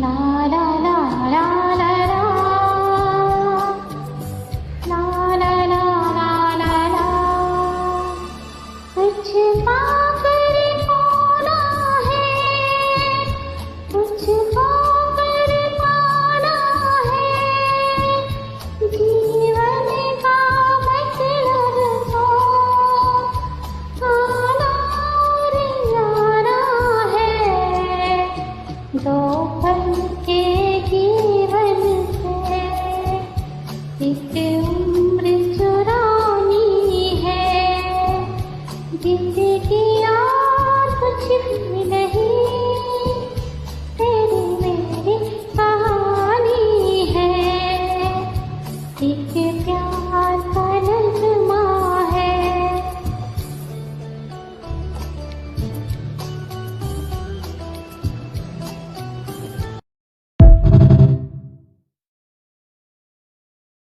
ला ला ला ला ला ला ला ला ला ला ला ला कुछ पाकर पाना है, कुछ पाकर पाना है, जीवन का मतलब तो आना और जाना है। दो पल के जीवन से एक